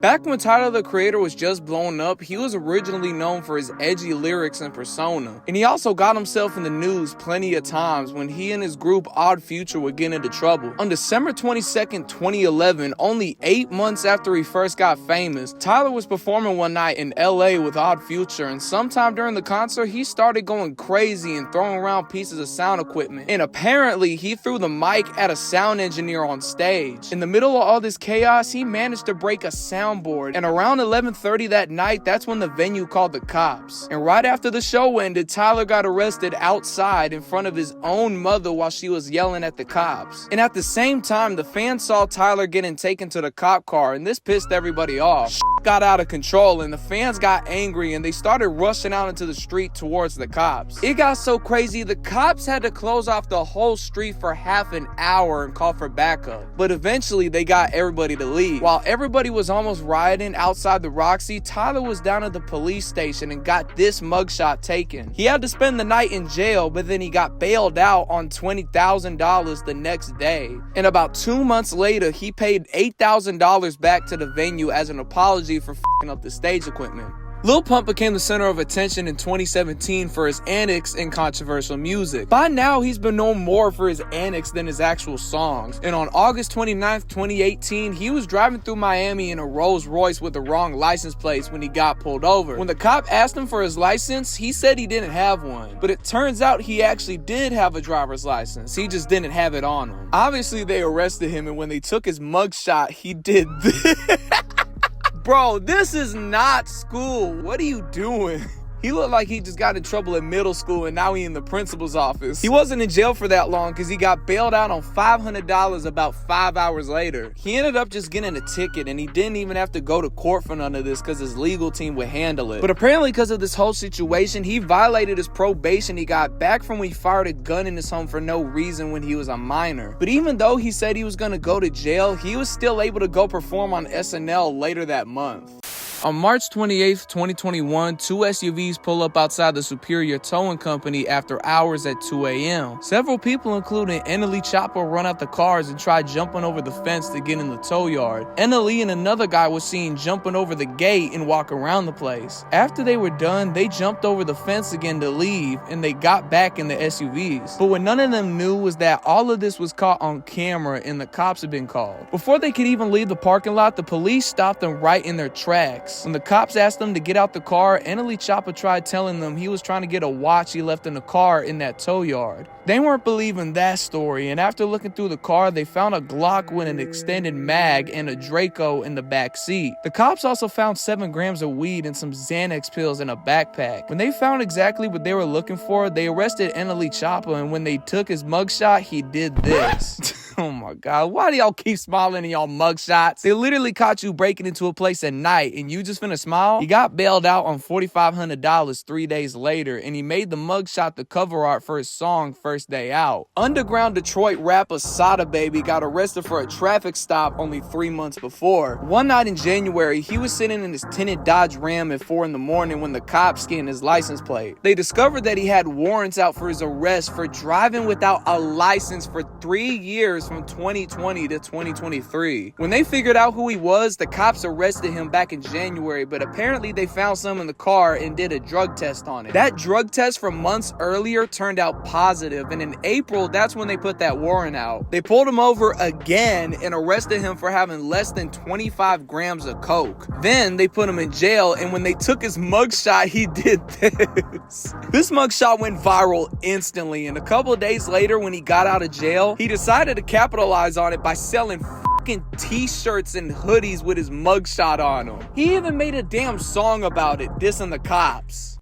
Back when Tyler the Creator was just blowing up, he was originally known for his edgy lyrics and persona. And he also got himself in the news plenty of times when he and his group Odd Future would get into trouble. On December 22nd, 2011, only 8 months after he first got famous, Tyler was performing one night in LA with Odd Future, and sometime during the concert, he started going crazy and throwing around pieces of sound equipment. And apparently, he threw the mic at a sound engineer on stage. In the middle of all this chaos, he managed to break a soundboard, and around 11:30 that night, that's when the venue called the cops. And right after the show ended, Tyler got arrested outside in front of his own mother while she was yelling at the cops. And at the same time, the fans saw Tyler getting taken to the cop car, and this pissed everybody off. Got out of control, and the fans got angry, and they started rushing out into the street towards the cops. It got so crazy, the cops had to close off the whole street for half an hour and call for backup. But eventually, they got everybody to leave. While everybody was almost rioting outside the Roxy, Tyler was down at the police station and got this mugshot taken. He had to spend the night in jail, but then he got bailed out on $20,000 the next day. And about 2 months later, he paid $8,000 back to the venue as an apology for f***ing up the stage equipment. Lil Pump became the center of attention in 2017 for his antics and controversial music. By now, he's been known more for his antics than his actual songs. And on August 29th, 2018, he was driving through Miami in a Rolls Royce with the wrong license plates when he got pulled over. When the cop asked him for his license, he said he didn't have one. But it turns out he actually did have a driver's license. He just didn't have it on him. Obviously, they arrested him, and when they took his mugshot, he did this. Bro, this is not school. What are you doing? He looked like he just got in trouble in middle school and now he in the principal's office. He wasn't in jail for that long because he got bailed out on $500 about 5 hours later. He ended up just getting a ticket and he didn't even have to go to court for none of this because his legal team would handle it. But apparently because of this whole situation, he violated his probation he got back from when he fired a gun in his home for no reason when he was a minor. But even though he said he was going to go to jail, he was still able to go perform on SNL later that month. On March 28th, 2021, two SUVs pull up outside the Superior Towing Company after hours at 2 a.m. Several people, including NLE Choppa, run out the cars and try jumping over the fence to get in the tow yard. NLE and another guy was seen jumping over the gate and walk around the place. After they were done, they jumped over the fence again to leave, and they got back in the SUVs. But what none of them knew was that all of this was caught on camera and the cops had been called. Before they could even leave the parking lot, the police stopped them right in their tracks. When the cops asked them to get out the car, NLE Choppa tried telling them he was trying to get a watch he left in the car in that tow yard. They weren't believing that story, and after looking through the car, they found a Glock with an extended mag and a Draco in the back seat. The cops also found 7 grams of weed and some Xanax pills in a backpack. When they found exactly what they were looking for, they arrested NLE Choppa, and when they took his mugshot, he did this. Oh my God, why do y'all keep smiling in y'all mugshots? They literally caught you breaking into a place at night and you just finna smile? He got bailed out on $4,500 3 days later, and he made the mugshot the cover art for his song First Day Out. Underground Detroit rapper Sada Baby got arrested for a traffic stop only 3 months before. One night in January, he was sitting in his tinted Dodge Ram at 4 in the morning when the cops scanned his license plate. They discovered that he had warrants out for his arrest for driving without a license for 3 years from 2020 to 2023. When they figured out who he was, the cops arrested him back in January, but apparently they found some in the car and did a drug test on it. That drug test from months earlier turned out positive, and in April, that's when they put that warrant out. They pulled him over again and arrested him for having less than 25 grams of coke. Then they put him in jail, and when they took his mugshot, he did this. This mugshot went viral instantly, and a couple of days later, when he got out of jail, he decided to capitalize on it by selling t-shirts and hoodies with his mugshot on them. He even made a damn song about it, dissing the cops.